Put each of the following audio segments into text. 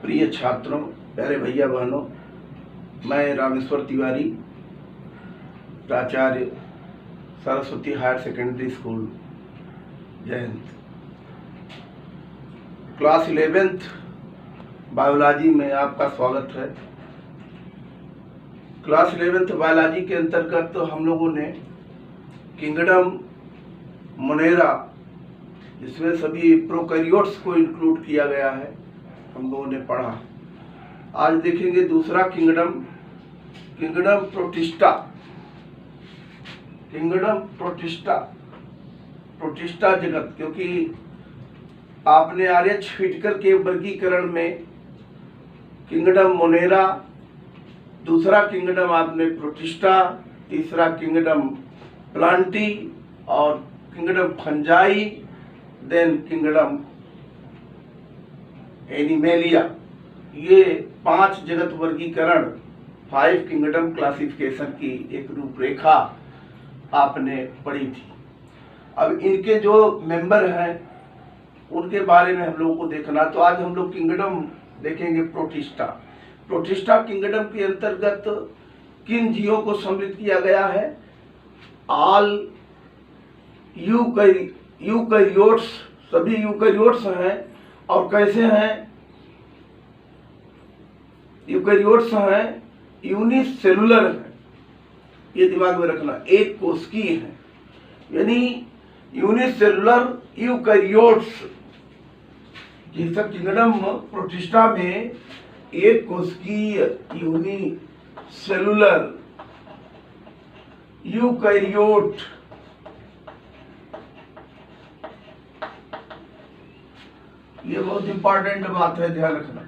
प्रिय छात्रों, प्यारे भैया बहनों, मैं रामेश्वर तिवारी, प्राचार्य सरस्वती हायर सेकेंडरी स्कूल, जय हिंद। क्लास 11th बायोलॉजी में आपका स्वागत है। क्लास 11th बायोलॉजी के अंतर्गत तो हम लोगों ने किंगडम मोनेरा, जिसमें सभी प्रोकैरियोट्स को इंक्लूड किया गया है, हम लोगों ने पढ़ा। आज देखेंगे दूसरा kingdom, kingdom protista. Kingdom protista, protista जगत, क्योंकि आपने आर्यच फिटकर के वर्गीकरण में किंगडम मोनेरा, दूसरा किंगडम आपने प्रोटिस्टा, तीसरा किंगडम प्लांटी और kingdom fungi, then kingdom animalia, ये 5 जगत वर्गीकरण, 5 किंगडम क्लासिफिकेशन की एक रूपरेखा आपने पढ़ी थी। अब इनके जो मेंबर हैं उनके बारे में हम लोगों को देखना, तो आज हम लोग किंगडम देखेंगे प्रोटिस्टा। प्रोटिस्टा किंगडम के अंतर्गत किन जीवों को सम्मिलित किया गया है? ऑल यूकैरियोट्स, सभी यूकैरियोट्स हैं। और कैसे हैं? यूकैरियोट्स हैं, यूनिसेलुलर हैं, ये दिमाग में रखना, एक कोशिकीय है, यानी यूनिसेलुलर यूकैरियोट्स। जैसा किंगडम प्रोटिस्टा में एक कोशिकीय यूनिसेलुलर यूकैरियोट, ये बहुत इंपॉर्टेंट बात है, ध्यान रखना।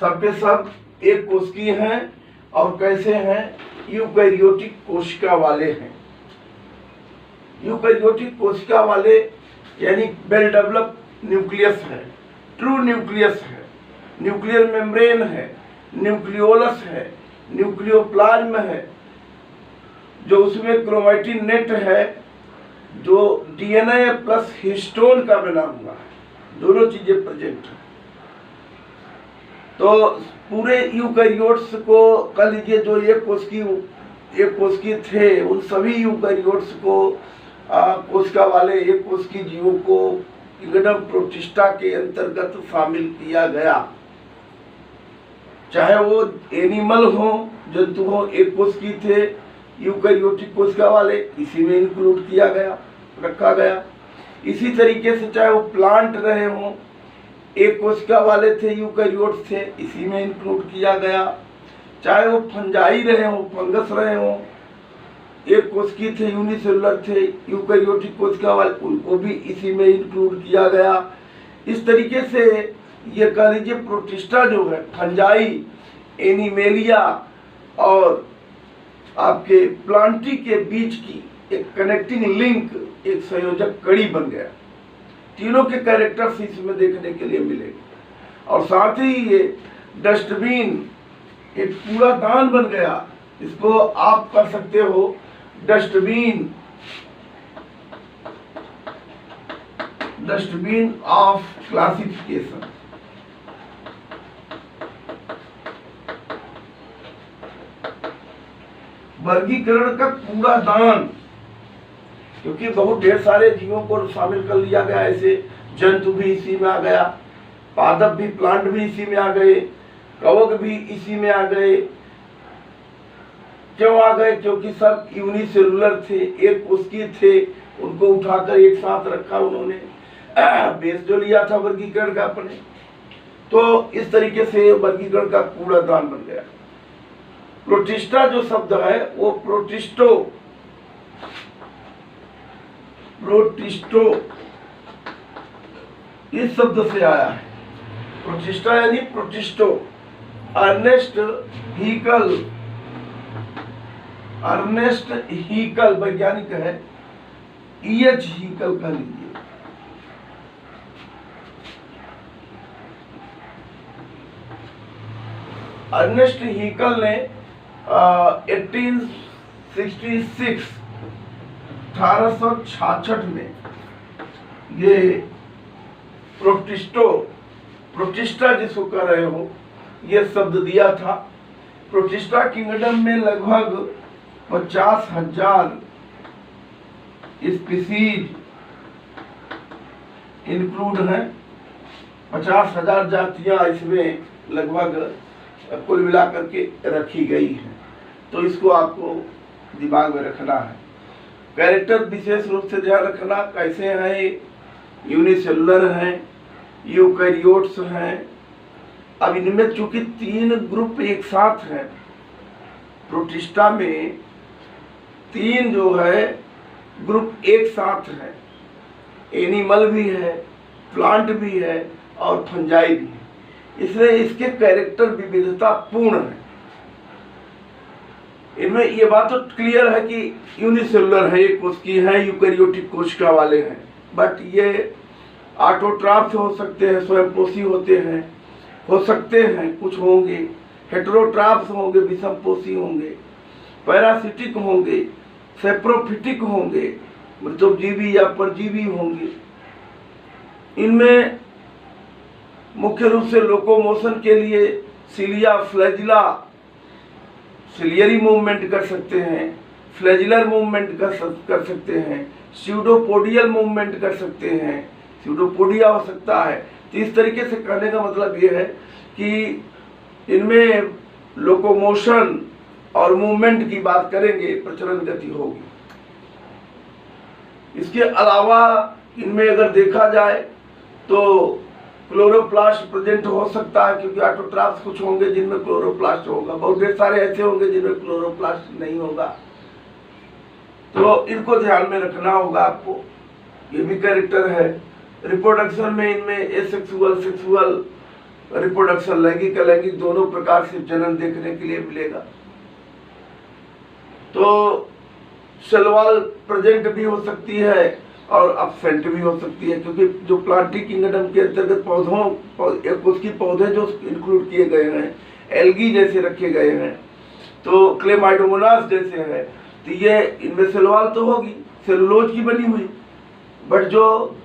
सबके सब एक कोशिकीय हैं और कैसे हैं? यूकैरियोटिक कोशिका वाले हैं। यूकैरियोटिक कोशिका वाले यानी वेल डेवलप न्यूक्लियस है, ट्रू न्यूक्लियस है, न्यूक्लियर मेम्ब्रेन है, न्यूक्लियोलस है, न्यूक्लियोप्लाज्म है, जो उसमें क्रोमैटिन नेट है, जो डीएनए प्लस हिस्टोन का बना हुआ है, दोनों चीजें प्रेजेंट है। तो पूरे यूकैरियोट्स को कह लीजिए, जो एक कोशिकीय थे, उन सभी यूकैरियोट्स को कोशिका वाले एक कोशिकीय जीवों को किंगडम प्रोटिस्टा के अंतर्गत शामिल किया गया। चाहे वो एनिमल हो, जंतु हो, एक कोशिकीय थे, यूकैरियोटिक कोशिका वाले, इसी में इंक्लूड किया गया, रखा गया। इसी तरीके से चाहे वो प्लांट रहे हों, एक कोशिका वाले थे, यूकैरियोट्स थे, इसी में इंक्लूड किया गया। चाहे वो फंजाई रहे हों, फंगस रहे हों, एक कोशिकीय थे, यूनिसेलुलर थे, यूकैरियोटिक कोशिका वाले, उनको भी इसी में इंक्लूड किया गया। इस तरीके से ये कह लीजिए प्रोटिस्टा जो है, फंजाई, एनिमेलिया और आपके प्लांटी के बीच की एक कनेक्टिंग लिंक, एक संयोजक कड़ी बन गया। तीनों के कैरेक्टर्स इसमें देखने के लिए मिलेंगे। और साथ ही ये डस्टबिन, एक कूड़ादान बन गया, इसको आप कर सकते हो डस्टबिन, डस्टबिन ऑफ क्लासिफिकेशन। वर्गीकरण का कूड़ादान, क्योंकि बहुत ढेर सारे जीवों को शामिल कर लिया गया। ऐसे जंतु भी इसी में आ गया, पादप भी, प्लांट भी इसी में आ गए, कवक भी इसी में आ गए। क्यों आ गए? क्योंकि सब यूनिसेलुलर थे, एक कोशिकीय थे, उनको उठाकर एक साथ रखा उन्होंने, बेस जो लिया था वर्गीकरण का अपने। तो इस तरीके से वर्गीकरण का कूड़ादान बन गया। प्रोटिस्टा जो शब्द है वो प्रोटिस्टो इस शब्द से आया है। प्रोटिस्टा यानी प्रोटिस्टो। अर्नेस्ट हीकल वैज्ञानिक है, EH हीकल कह लीजिए। अर्नेस्ट हीकल ने 1866 में ये प्रोटिस्टो प्रोटिस्टा जिसको कह रहे हो, ये शब्द दिया था। प्रोटिस्टा किंगडम में लगभग 50,000 स्पीसीज इंक्लूड हैं। 50,000 जातियां इसमें लगभग कुल मिलाकर के रखी गई हैं। तो इसको आपको दिमाग में रखना है। कैरेक्टर विशेष रूप से ध्यान रखना कैसे हैं, यूनिसेलुलर हैं, यूकैरियोट्स हैं। अब इनमें चूंकि 3 ग्रुप एक साथ हैं, प्रोटिस्टा में 3 जो है ग्रुप एक साथ है, एनिमल भी है, प्लांट भी है और फंजाई भी है, इसलिए इसके कैरेक्टर विविधता पूर्ण है। इनमें ये बात तो क्लियर है कि यूनिसेलुलर है, एक कोशिकी है, यूकैरियोटिक कोशिका वाले हैं, बट ये ऑटोट्रॉफ्स हो सकते हैं, स्वयंपोषी होते हैं, हो सकते हैं, कुछ होंगे हेटेरोट्रॉफ्स होंगे, विषमपोषी होंगे, पैरासिटिक होंगे, सेप्रोफिटिक होंगे, मृतोपजीवी या परजीवी होंगे। इनमें मुख्य रूप से लोकोमोशन के लिए सिलिया फ्लैजिला सिलियरी मूवमेंट कर सकते हैं, फ्लैजिलर मूवमेंट कर सकते हैं, स्यूडोपोडियल मूवमेंट कर सकते हैं, स्यूडोपोडिया हो सकता है। तो इस तरीके से कहने का मतलब ये है कि इनमें लोकोमोशन और मूवमेंट की बात करेंगे, प्रचलन गति होगी। इसके अलावा इनमें अगर देखा जाए तो क्लोरोप्लास्ट प्रेजेंट हो सकता है, क्योंकि ऑटोट्रॉफ्स कुछ होंगे जिनमें क्लोरोप्लास्ट होगा, बहुत ढेर सारे ऐसे होंगे जिनमें क्लोरोप्लास्ट नहीं होगा। तो इनको ध्यान में रखना होगा आपको। ये भी कैरेक्टर है। रिप्रोडक्शन में इनमें एसेक्सुअल, सेक्सुअल रिप्रोडक्शन, लैंगिक अलैंगिक दोनों प्रकार से जनन देखने के लिए मिलेगा। तो सेलवाल प्रेजेंट भी हो सकती है और अब्सेंट भी हो सकती है, क्योंकि जो प्लांटी किंगडम के अंतर्गत उसकी पौधे जो इंक्लूड किए गए हैं, एल्गी जैसे रखे गए हैं, तो क्लेमाइडोमोनास जैसे है, तो ये इनमें सेलवाल तो होगी, सेलुलोज की बनी हुई, बट जो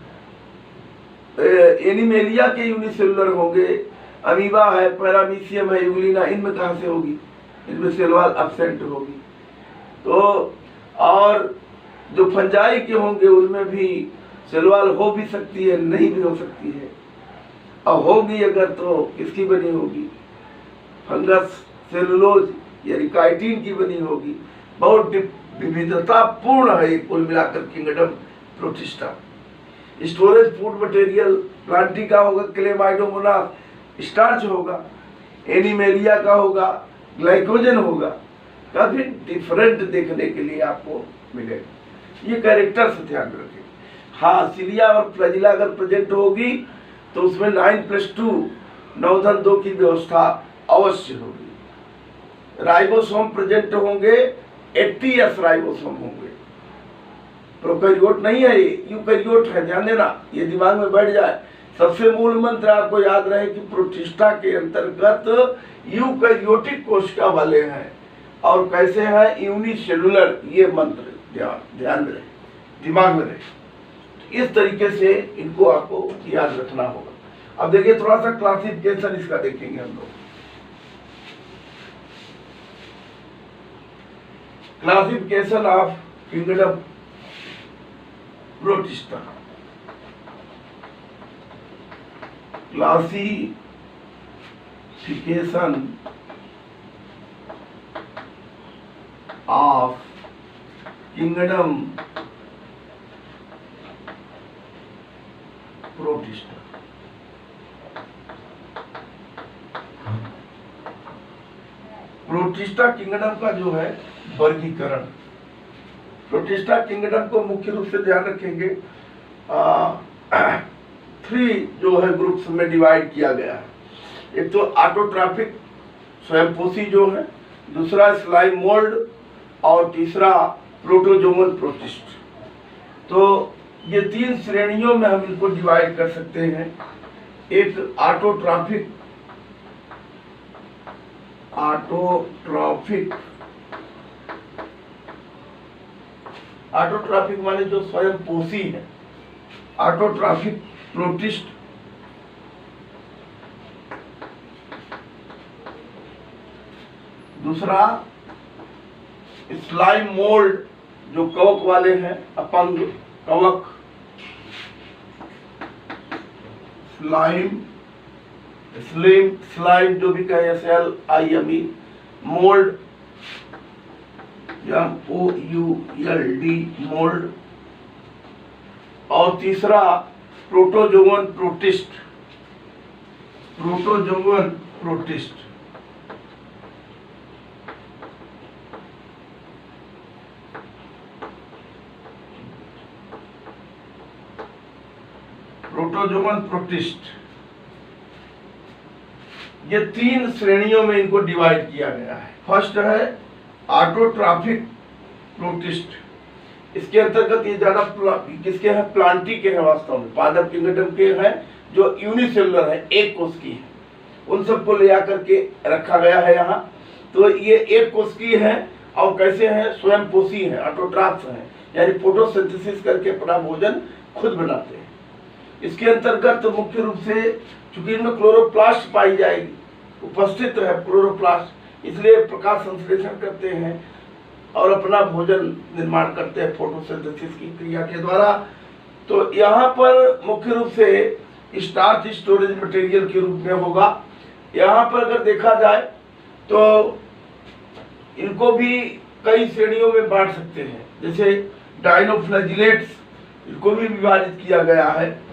एनिमेलिया के यूनिसेलुलर होंगे, अमीबा है, पैरामीशियम है, यूग्लिना, इनमें कहाँ से होगी? इनमें सेलवाल अब्सेंट होगी। तो और जो फंजाई के होंगे उनमें भी सेलवाल हो भी सकती है, नहीं भी हो सकती है, और होगी अगर तो किसकी बनी होगी? फंगस, सेलुलोज या काइटिन की बनी होगी। बहुत विविधता पूर्ण है ये कुल मिलाकर kingdom protista. Storage food material Plantae का होगा, क्लेमाइडोमोनास स्टार्च होगा, एनिमेलिया का होगा, ग्लाइकोजन होगा, काफी डिफरेंट देखने के लिए आपको मिलेगा। ये कैरेक्टर से ध्यान रखें। हाँ, सिलिया और फ्लैजिला अगर प्रेजेंट होगी तो उसमें 9+2 9-2 की व्यवस्था अवश्य होगी। राइबोसोम प्रेजेंट होंगे, 80S राइबोसोम होंगे। प्रोकैरियोट नहीं है ये, यूकैरियोट है, ध्यान देना, ये दिमाग में बैठ जाए। सबसे मूल मंत्र आपको याद रहे कि प्रोटिस्टा के अंतर्गत यूकैरियोटिक कोशिका वाले हैं और कैसे हैं, यूनिसेलुलर। ये मंत्र ध्यान रहे, दिमाग में रहे। इस तरीके से इनको आपको याद रखना होगा। अब देखिए थोड़ा सा क्लासिफिकेशन इसका देखेंगे हम लोग। Classification of kingdom protista. Classification of kingdom protista. Protista kingdom का जो है वर्गीकरण, प्रोटिस्टा किंगडम को मुख्य रूप से ध्यान रखेंगे 3 जो है ग्रुप्स में डिवाइड किया गया है। एक तो ऑटोट्रॉफिक स्वयंपोषी जो है, दूसरा स्लाइम मोल्ड और तीसरा प्रोटोजोमल प्रोटिस्ट। तो ये 3 श्रेणियों में हम इनको डिवाइड कर सकते हैं। एक ऑटोट्रॉफिक माने जो स्वयंपोषी है, ऑटोट्रॉफिक प्रोटिस्ट। दूसरा स्लाइम मोल्ड, जो कवक वाले हैं, अपंग कवक, स्लाइम जो भी कहे, SLIME, मोल्ड MOULD मोल्ड, और तीसरा प्रोटोजोवन प्रोटिस्ट। ये 3 श्रेणियों में इनको डिवाइड किया गया है। फर्स्ट है ऑटोट्रॉफिक प्रोटिस्ट। इसके अंतर्गत ये ज्यादा किसके हैं? प्लांटी के हैं, वास्तव में पादप किंगडम के हैं, जो यूनिसेलुलर है, एक कोष की है। उन सबको ले आकर के रखा गया है यहाँ। तो ये एक कोष की है और कैसे हैं? स्वयं पोषी है, ऑटोट्रॉफ्स हैं, यानी फोटोसिंथेसिस करके अपना भोजन खुद बनाते हैं। इसके अंतर्गत तो मुख्य रूप से चूंकि इनमें क्लोरोप्लास्ट पाई जाएगी, उपस्थित है क्लोरोप्लास्ट, इसलिए प्रकाश संश्लेषण करते हैं और अपना भोजन निर्माण करते हैं फोटोसिंथेसिस की क्रिया के द्वारा। तो यहाँ पर मुख्य रूप से स्टार्च स्टोरेज मटेरियल के रूप में होगा। यहाँ पर अगर देखा जाए तो इनको भी कई श्रेणियों में बांट सकते हैं, जैसे डायनोफ्लैजिलेट्स, इनको भी विभाजित किया गया है।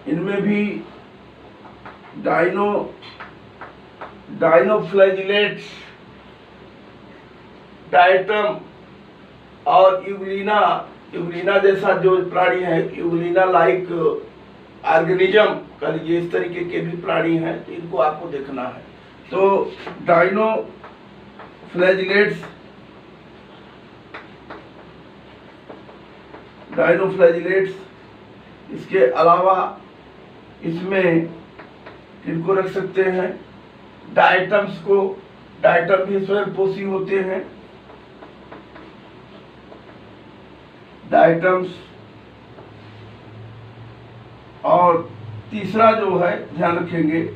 इनमें भी डायनोफ्लैजिलेट्स, डायटम और यूग्लिना जैसा जो प्राणी है, यूग्लिना लाइक ऑर्गेनिज्म कह लीजिए, इस तरीके के भी प्राणी हैं, तो इनको आपको देखना है। तो डायनोफ्लैजिलेट्स, इसके अलावा इसमें इनको रख सकते हैं डायटम्स को। डायटम भी स्वयं पोषी होते हैं, डायटम्स। और तीसरा जो है ध्यान रखेंगे,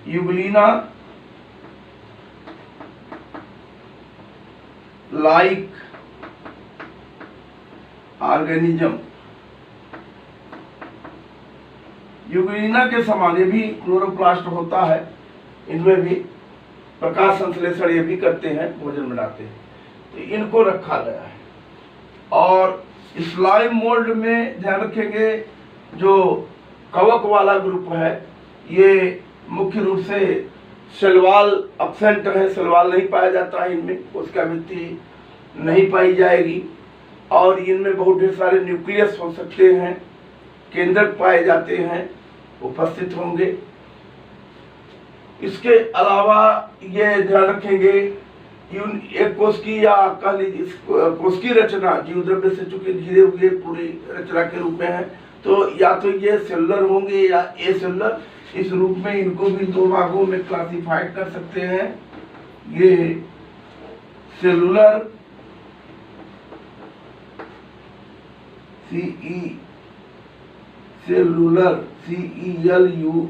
यूग्लिना लाइक ऑर्गेनिज्म। यूग्लिना के समान ये भी क्लोरोप्लास्ट होता है, इनमें भी प्रकाश संश्लेषण ये भी करते हैं, भोजन बनाते हैं, तो इनको रखा गया है। और स्लाइम मोल्ड में ध्यान रखेंगे, जो कवक वाला ग्रुप है, ये मुख्य रूप से सेलवाल अब्सेंट है, सेलवाल नहीं पाया जाता है इनमें, उसका वृद्धि नहीं पाई जाएगी। और इनमें बहुत ढेर सारे न्यूक्लियस हो सकते हैं, केंद्रक पाए जाते हैं, उपस्थित होंगे। इसके अलावा ये ध्यान रखेंगे, एक कोष की या कह लीजिए कोष की रचना जीव द्रव्य से चूंकि घिरे हुए पूरी रचना के रूप में है, तो या तो ये सेलुलर होंगे या ए सेलुलर। इस रूप में इनको भी 2 भागों में क्लासिफाइड कर सकते हैं। ये सेलुलर सेलुलर CELULLAR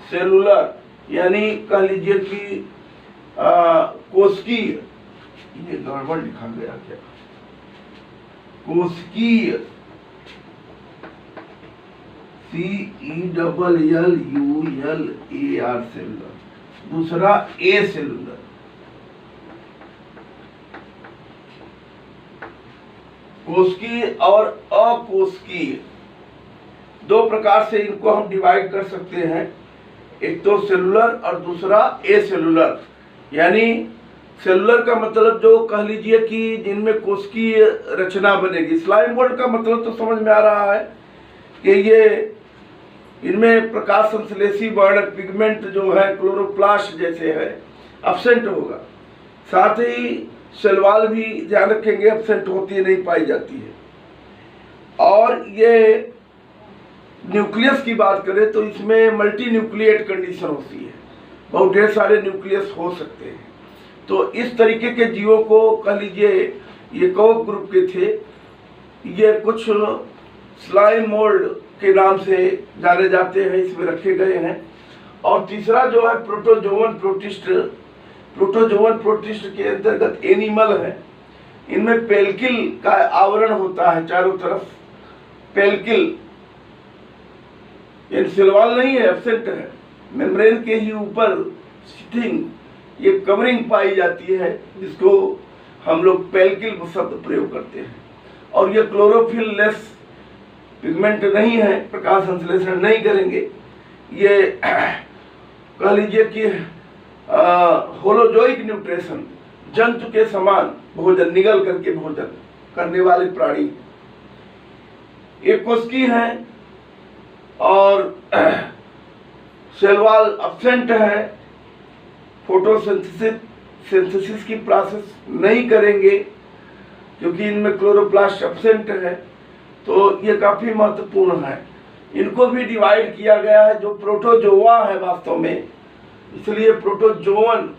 सेलुलर, यानी कह लीजिए कि कोशिकीय, ये गड़बड़ लिखा गया क्या, कोशिकीय CELLULAR सेलुलर। दूसरा ए सेलुलर। कोशिकीय और अकोशिकीय, 2 प्रकार से इनको हम डिवाइड कर सकते हैं, एक तो सेलुलर और दूसरा ए सेलुलर। यानी सेलुलर का मतलब जो कह लीजिए कि जिनमें कोशिकीय रचना बनेगी। स्लाइम मोल्ड का मतलब तो समझ में आ रहा है कि ये इनमें प्रकाश संश्लेषी वर्णक पिगमेंट जो है क्लोरोप्लास्ट जैसे है, अब्सेंट होगा। साथ ही सेलवाल भी ध्यान रखेंगे, एब्सेंट होती है, नहीं पाई जाती है। और ये न्यूक्लियस की बात करें तो इसमें मल्टी न्यूक्लिएट कंडीशन होती है, बहुत ढेर सारे न्यूक्लियस हो सकते हैं। तो इस तरीके के जीवों को कह लीजिए ये कवक ग्रुप के थे। ये कुछ स्लाइम मोल्ड के नाम से जाने जाते हैं, इसमें रखे गए हैं। और तीसरा जो है प्रोटोजोवन प्रोटिस्ट। प्रोटोजोवन प्रोटिस्ट के अंतर्गत एनिमल है। इनमें पेल्किल का आवरण होता है चारों तरफ। पेल्किल ये सेलवाल नहीं है, एब्सेंट है। मेम्ब्रेन के ही ऊपर सिटिंग ये कवरिंग पाई जाती है, जिसको हम लोग पेल्किल शब्द प्रयोग करते हैं। और ये क्लोरोफिल लेस पिगमेंट नहीं है, प्रकाश संश्लेषण नहीं करेंगे। ये कह लीजिए कि होलोजोइक न्यूट्रिशन, जंतु के समान भोजन निगल करके भोजन करने वाले प्राणी। एक कोशिकी हैं और सेलवाल एब्सेंट है। फोटोसिंथेसिस की प्रोसेस नहीं करेंगे क्योंकि इनमें क्लोरोप्लास्ट एब्सेंट है। तो ये काफी महत्वपूर्ण है। इनको भी डिवाइड किया गया है, जो प्रोटोजोआ है वास्तव में, इसलिए प्रोटोजोवन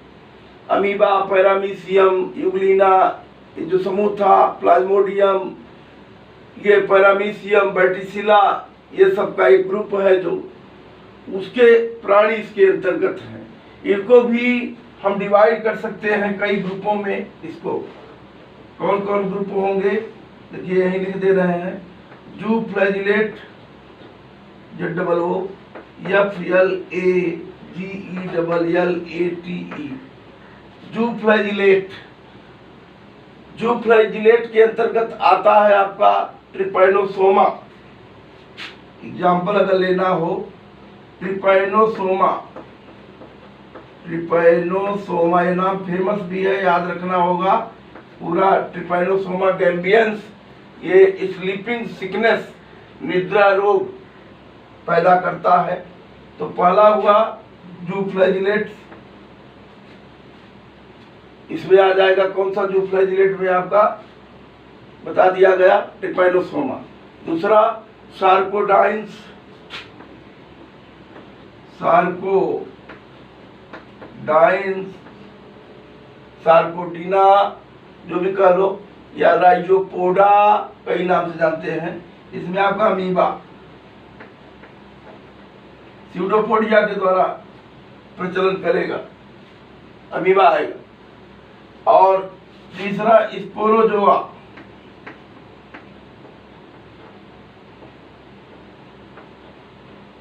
अमीबा, पैरामीशियम, यूग्लिना, जो समूह था, प्लाज्मोडियम, ये पैरामीशियम, बैटिसिला, ये सब का एक ग्रुप है जो उसके प्राणी इसके अंतर्गत हैं। इनको भी हम डिवाइड कर सकते हैं कई ग्रुपों में। इसको कौन कौन ग्रुप होंगे देखिए, यही लिख दे रहे हैं। जू फ्लैजिलेट, ZOO, FLAGELLATE, जू फ्लैजिलेट। जू फ्लैजिलेट के अंतर्गत आता है आपका ट्रिपैनोसोमा। एग्जाम्पल अगर लेना हो, ट्रिपैनोसोमा। ट्रिपैनोसोमा ये नाम फेमस भी है, याद रखना होगा पूरा। ट्रिपैनोसोमा गैम्बियंस ये स्लीपिंग सिकनेस, निद्रा रोग पैदा करता है। तो पहला हुआ जू फ्लैजिलेट, इसमें आ जाएगा कौन सा जू फ्लैजिलेट में आपका बता दिया गया, ट्रिपैनोसोमा। दूसरा सार्कोडाइन्स, सार्कोटीना जो भी कह लो, या राइजोपोडा कई नाम से जानते हैं। इसमें आपका अमीबा, स्यूडोपोडिया के द्वारा प्रचलन करेगा, अमीबा आएगा। और तीसरा स्पोरोजोआ,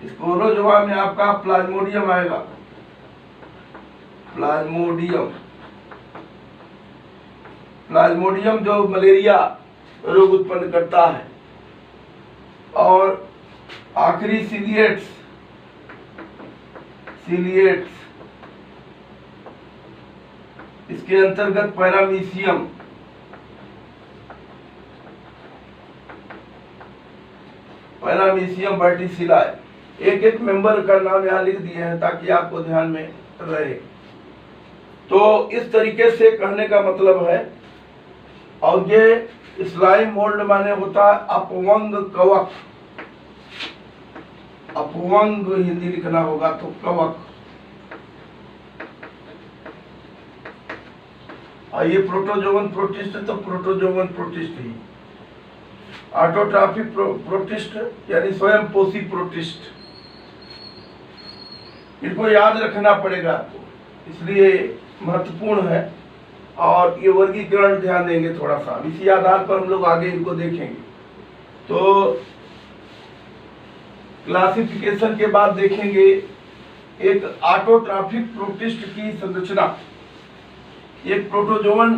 स्पोरोजोआ में आपका प्लाज्मोडियम आएगा। प्लाज्मोडियम जो मलेरिया रोग उत्पन्न करता है। और आखिरी सीलिएट्स, इसके अंतर्गत पैरामीशियम, वर्टिसिला। एक एक मेंबर का नाम यहाँ लिख दिए हैं ताकि आपको ध्यान में रहे। तो इस तरीके से कहने का मतलब है। और ये स्लाइम मोल्ड माने होता है अपवंग कवक। अपवंग हिंदी लिखना होगा तो कवक। और ये प्रोटोजोवन प्रोटिस्ट है तो प्रोटोजोवन प्रोटिस्ट ही। ऑटोट्रॉफिक प्रोटिस्ट यानी स्वयं पोषी प्रोटिस्ट। इनको याद रखना पड़ेगा आपको, इसलिए महत्वपूर्ण है। और ये वर्गीकरण ध्यान देंगे थोड़ा सा, इसी आधार पर हम लोग आगे इनको देखेंगे। तो क्लासिफिकेशन के बाद देखेंगे एक ऑटोट्रॉफिक प्रोटिस्ट की संरचना। एक प्रोटोजोवन,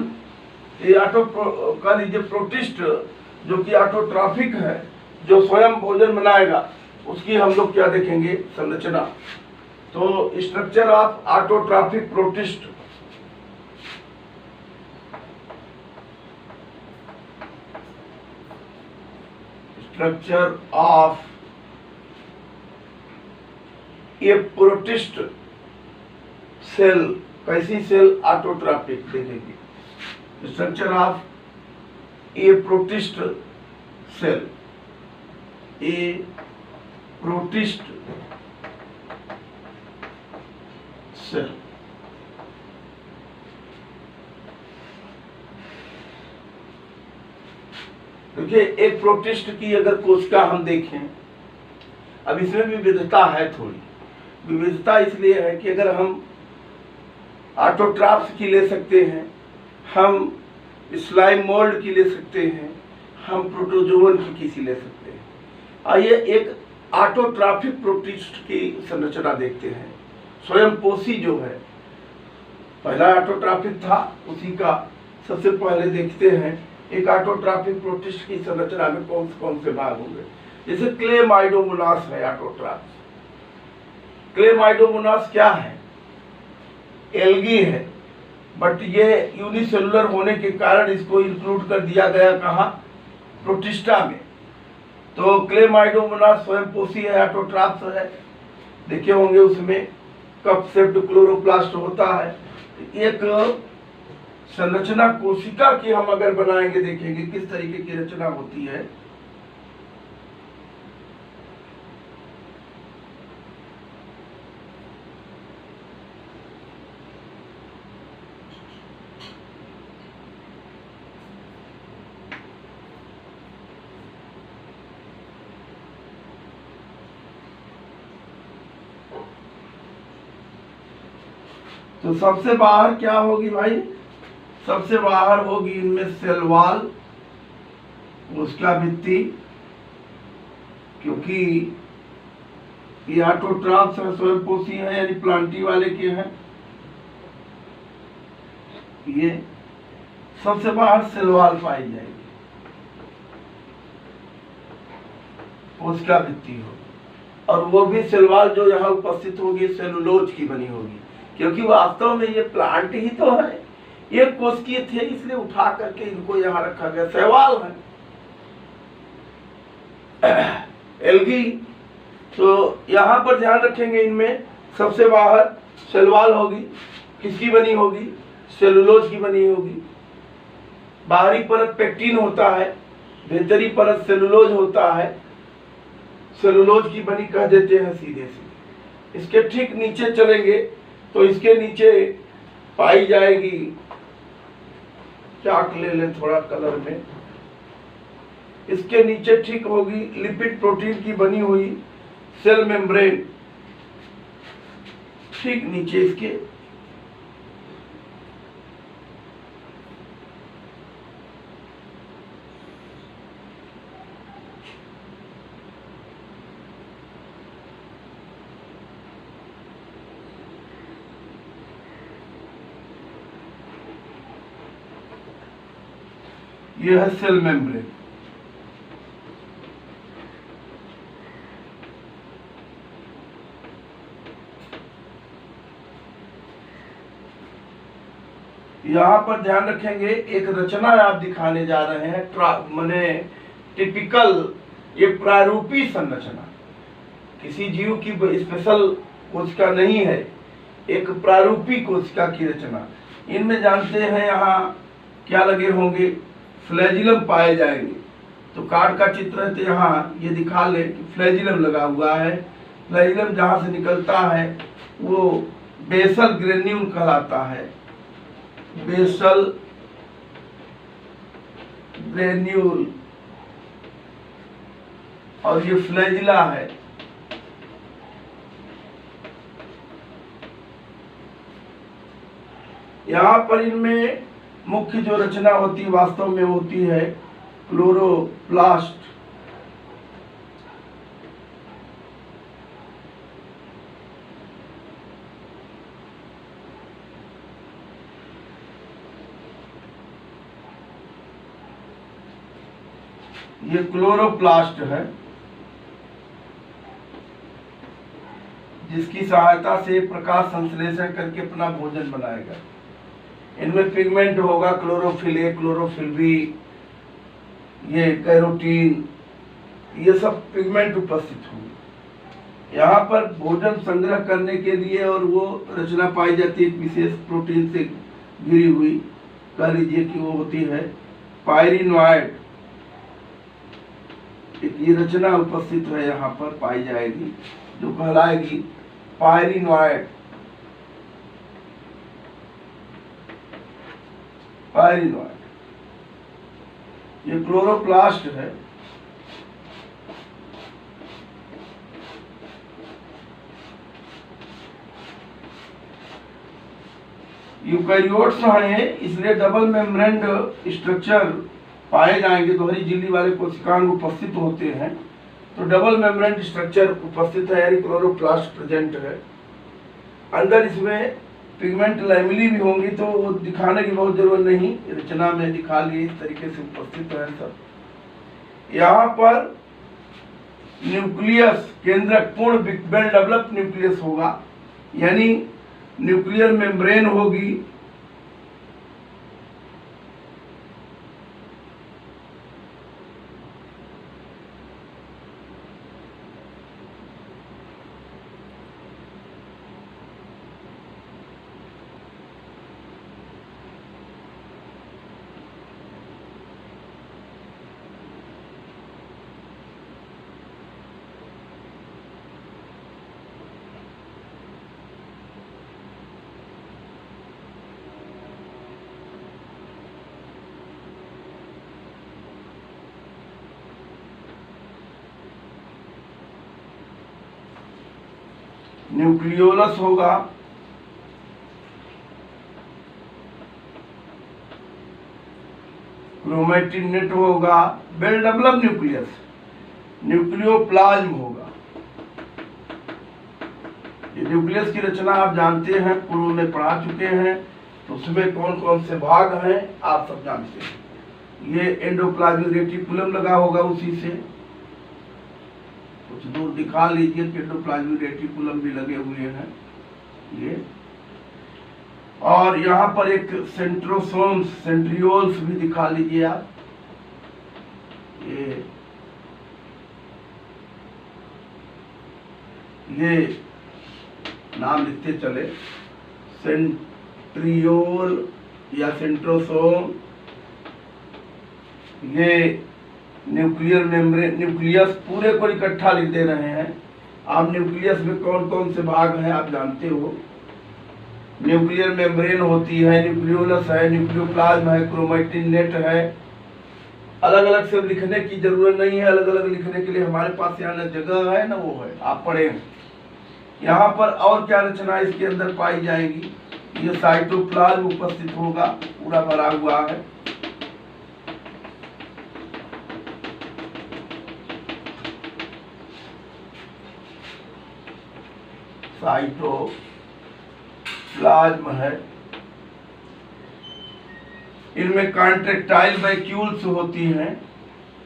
ये कह लीजिए प्रोटिस्ट जो कि ऑटोट्रॉफिक है, जो स्वयं भोजन बनाएगा, उसकी हम लोग क्या देखेंगे, संरचना। तो structure of autotrophic protist. Structure of a protist cell. कैसी सेल, ऑटोट्रॉफिक देखेंगे। Structure of a protist cell, a protist cell. देखिए एक प्रोटिस्ट की अगर कोशिका हम देखें, अब इसमें भी विविधता है थोड़ी। विविधता इसलिए है कि अगर हम ऑटोट्राफ्स की ले सकते हैं, हम स्लाइम मोल्ड की ले सकते हैं, हम प्रोटोजोवन की किसी ले सकते हैं। आइए एक ऑटोट्राफिक प्रोटिस्ट की संरचना देखते हैं। स्वयं पोषी जो है, पहला ऑटोट्राफिक था, उसी का सबसे पहले देखते हैं एक ऑटोट्राफिक प्रोटिस्ट की संरचना में कौन से भाग होंगे। जैसे क्लेमाइडोमोनास है ऑटोट्राफ। क्लेमाइडोमोनास क्या है? एल्गी है, बट ये यूनिसेलुलर होने के कारण इसको इंक्लूड कर दिया गया कहाँ? प्रोटिस्टा में। तो क्लेमाइडोमोनास स्वयं पोषी है, ऑटोट्राफ है। देखे होंगे उसमें कप शेप्ड क्लोरोप्लास्ट होता है। एक संरचना कोशिका की हम अगर बनाएंगे, देखेंगे किस तरीके की रचना होती है। तो सबसे बाहर क्या होगी भाई? सबसे बाहर होगी इनमें सेल वॉल, उसका भित्ति, क्योंकि ये ऑटोट्राफ्स स्वयं पोषी है, यानी प्लांटी वाले के हैं। ये सबसे बाहर सेल वॉल पाई जाएगी, उसका भित्ति होगी, और वो भी सेल वॉल जो यहाँ उपस्थित होगी सेलुलोज की बनी होगी, क्योंकि वास्तव में ये प्लांट ही तो है। ये कोशिकीय थे, इसलिए उठा करके इनको यहाँ रखा गया। शैवाल है, एल्गी। तो यहाँ पर ध्यान रखेंगे, इनमें सबसे बाहर सेलवाल होगी, किसकी बनी होगी? सेलुलोज की बनी होगी। बाहरी परत पेक्टिन होता है, भीतरी परत सेलुलोज होता है। सेलुलोज की बनी कह देते हैं सीधे सीधे। इसके ठीक नीचे चलेंगे तो इसके नीचे पाई जाएगी, चाक ले लें थोड़ा कलर में, इसके नीचे ठीक होगी लिपिड प्रोटीन की बनी हुई सेल मेम्ब्रेन, ठीक नीचे इसके। यह है सेल मेम्ब्रेन। यहाँ पर ध्यान रखेंगे, एक रचना आप दिखाने जा रहे हैं, माने टिपिकल, ये प्रारूपी संरचना, किसी जीव की स्पेशल कोशिका नहीं है, एक प्रारूपी कोशिका की रचना। इनमें जानते हैं यहाँ क्या लगे होंगे? फ्लैजिलम पाए जाएंगे। तो कार्ड का चित्र है, तो यहाँ ये दिखा ले कि फ्लैजिलम लगा हुआ है। फ्लैजिलम जहाँ से निकलता है वो बेसल ग्रेन्यूल कहलाता है, बेसल ग्रेन्यूल, और ये फ्लैजिला है। यहाँ पर इनमें मुख्य जो रचना होती है वास्तव में होती है क्लोरोप्लास्ट। ये क्लोरोप्लास्ट है, जिसकी सहायता से प्रकाश संश्लेषण करके अपना भोजन बनाएगा। इनमें पिगमेंट होगा, क्लोरोफिल ए, क्लोरोफिल बी, ये कैरोटीन, ये सब पिगमेंट उपस्थित होंगे। यहाँ पर भोजन संग्रह करने के लिए, और वो रचना पाई जाती है एक विशेष प्रोटीन से घिरी हुई, कह लीजिए कि वो होती है पायरिनोइड। ये रचना उपस्थित है, यहाँ पर पाई जाएगी, जो कहलाएगी पायरिनोइड। पायरिनोइड ये क्लोरोप्लास्ट है। यूकैरियोट्स हैं, इसलिए डबल मेम्ब्रेन स्ट्रक्चर पाए जाएंगे। दोहरी झिल्ली वाले कोशिकांग उपस्थित होते हैं, तो डबल मेम्ब्रेन स्ट्रक्चर उपस्थित है, यानी क्लोरोप्लास्ट प्रेजेंट है। अंदर इसमें पिगमेंट लैमेली भी होंगी, तो वो दिखाने की बहुत जरूरत नहीं, रचना में दिखा लिए इस तरीके से उपस्थित है सब। यहाँ पर न्यूक्लियस केंद्रक पूर्ण वेल डेवलप न्यूक्लियस होगा, यानी न्यूक्लियर मेम्ब्रेन होगी, न्यूक्लियोलस होगा, क्रोमेटिनेट होगा, वेल डेवलप न्यूक्लियस, न्यूक्लियोप्लाज्म होगा। ये न्यूक्लियस की रचना आप जानते हैं, पूर्व में पढ़ा चुके हैं, तो उसमें कौन कौन से भाग हैं आप सब जानते हैं। ये एंडोप्लाज्मिक रेटिकुलम लगा होगा उसी से, कुछ दूर दिखा लीजिए कि एंडोप्लाज्मिक रेटिकुलम भी लगे हुए हैं ये। और यहाँ पर एक सेंट्रोसोम्स सेंट्रियोल्स भी दिखा लीजिए आप, ये नाम लिखते चले, सेंट्रियोल या सेंट्रोसोम, ये न्यूक्लियर मेम्ब्रेन, न्यूक्लियस पूरे को इकट्ठा लिख दे रहे हैं आप। न्यूक्लियस में कौन कौन से भाग हैं आप जानते हो। न्यूक्लियर मेम्ब्रेन होती है, न्यूक्लियोलस है, न्यूक्लियोप्लाज्म है, क्रोमेटिनेट है। अलग अलग सब लिखने की जरूरत नहीं है, अलग अलग लिखने के लिए हमारे पास यहाँ न जगह है न वो है, आप पढ़े। यहाँ पर और क्या रचना इसके अंदर पाई जाएगी, ये साइटोप्लाज्म उपस्थित होगा, पूरा भरा हुआ है। साइटोप्लाज्म है, इनमें कॉन्ट्रैक्टाइल वैक्यूल्स होती हैं,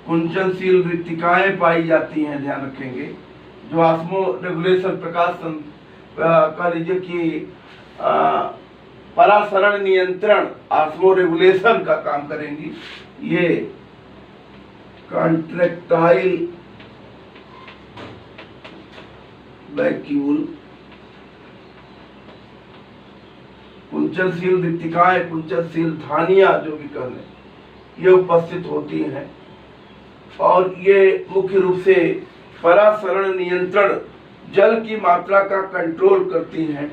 कुंचनशील रिक्तिकाएं पाई जाती हैं, ध्यान रखेंगे, जो ऑस्मो रेगुलेशन प्रकाश कह लीजिए कि परासरण नियंत्रण ऑस्मो रेगुलेशन का काम करेंगी। ये कॉन्ट्रैक्टाइल वैक्यूल, कुंचनशील रिक्तिकाएं, कुंचनशील धानियां जो भी कह लें, ये उपस्थित होती हैं। और ये मुख्य रूप से परासरण नियंत्रण, जल की मात्रा का कंट्रोल करती हैं,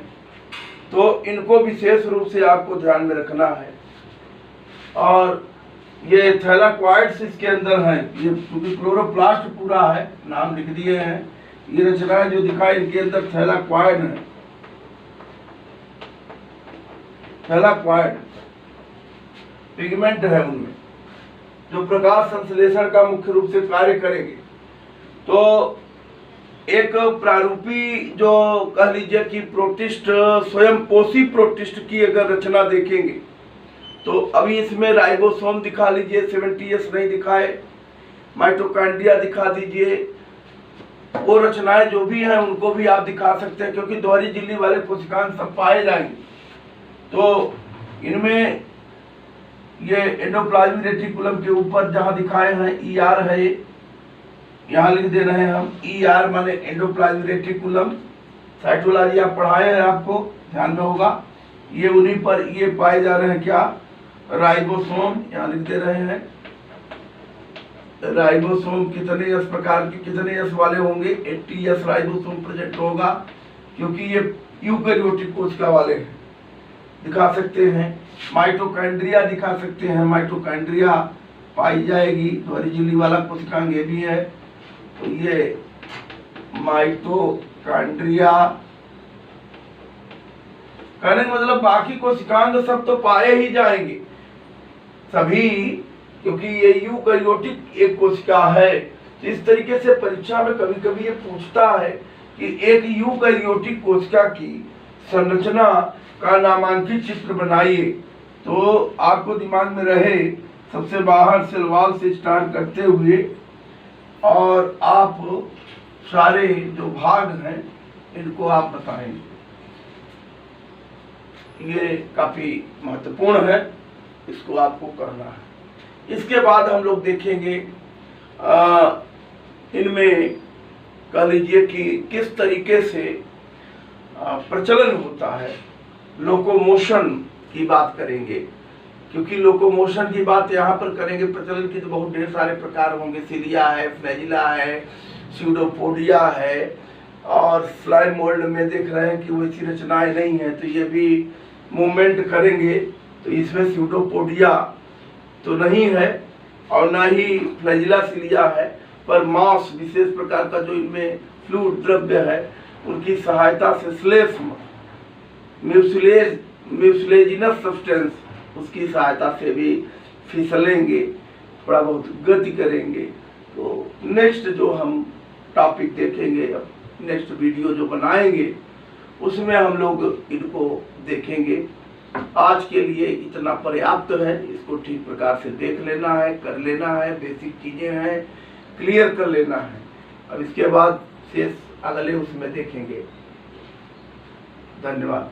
तो इनको विशेष रूप से आपको ध्यान में रखना है। और ये थैलाक्वाइड्स इसके अंदर हैं, ये क्योंकि क्लोरोप्लास्ट पूरा है, नाम लिख दिए हैं। ये रचनाएं जो दिखाई इनके अंदर थैलाक्वाइड है, थैलाक्वाइड पिगमेंट है उनमें, जो प्रकाश संश्लेषण का मुख्य रूप से कार्य करेंगे। तो एक प्रारूपी जो कह लीजिए कि प्रोटिस्ट, स्वयं पोषी प्रोटिस्ट की अगर रचना देखेंगे तो अभी इसमें राइबोसोम दिखा लीजिए, 70S नहीं दिखाए, माइटोकॉन्ड्रिया दिखा दीजिए, वो रचनाएं जो भी हैं उनको भी आप दिखा सकते हैं, क्योंकि दोहरी झिल्ली वाले कोशिकांग सब पाए जाएंगे। तो इनमें ये एंडोप्लाज्मिक रेटिकुलम के ऊपर जहां दिखाए हैं ER है, यहाँ लिख दे रहे हैं हम, ER माने एंडोप्लाज्मिक रेटिकुलम। साइटोलॉजी आप पढ़ाए हैं, आपको ध्यान में होगा। ये उन्हीं पर ये पाए जा रहे हैं क्या, राइबोसोम, यहाँ लिख दे रहे हैं। राइबोसोम कितने एस प्रकार के, कितने एस वाले होंगे, 80S राइबोसोम प्रेजेंट होगा, क्योंकि ये यूकैरियोटिक कोशिका वाले हैं, दिखा सकते हैं। माइटोकॉन्ड्रिया दिखा सकते हैं, माइटोकॉन्ड्रिया पाई जाएगी। दोहरी झिल्ली वाला कोशिकांग ये भी है। तो ये माइटोकॉन्ड्रिया, कहने का मतलब बाकी कोशिकांग सब तो पाए ही जाएंगे सभी, क्योंकि ये यूकैरियोटिक एक कोशिका है। तो इस तरीके से परीक्षा में कभी कभी ये पूछता है कि एक यूकैरियोटिक कोशिका की संरचना का नामांकित चित्र बनाइए। तो आपको दिमाग में रहे, सबसे बाहर सेल वॉल से स्टार्ट करते हुए और आप सारे जो भाग हैं इनको आप बताएंगे। ये काफी महत्वपूर्ण है, इसको आपको करना है। इसके बाद हम लोग देखेंगे इनमें कह लीजिए कि किस तरीके से प्रचलन होता है। लोकोमोशन की बात करेंगे, क्योंकि लोकोमोशन की बात यहाँ पर करेंगे। प्रचलन की तो बहुत ढेर सारे प्रकार होंगे, सिलिया है, फ्लैजिला है, स्यूडोपोडिया है, और फ्लाई मोल्ड में देख रहे हैं कि वैसी रचनाएं नहीं है, तो ये भी मूवमेंट करेंगे। तो इसमें स्यूडोपोडिया तो नहीं है और ना ही फ्लैजिला सिलिया है, पर मांस विशेष प्रकार का जो इनमें फ्लूइड द्रव्य है उनकी सहायता से श्लेष्म म्यूसिलेजिनस सब्सटेंस, उसकी सहायता से भी फिसलेंगे, थोड़ा बहुत गति करेंगे। तो नेक्स्ट जो हम टॉपिक देखेंगे, नेक्स्ट वीडियो जो बनाएंगे उसमें हम लोग इनको देखेंगे। आज के लिए इतना पर्याप्त है, इसको ठीक प्रकार से देख लेना है, कर लेना है, बेसिक चीजें हैं क्लियर कर लेना है। अब इसके बाद शेष अगले उसमें देखेंगे। धन्यवाद।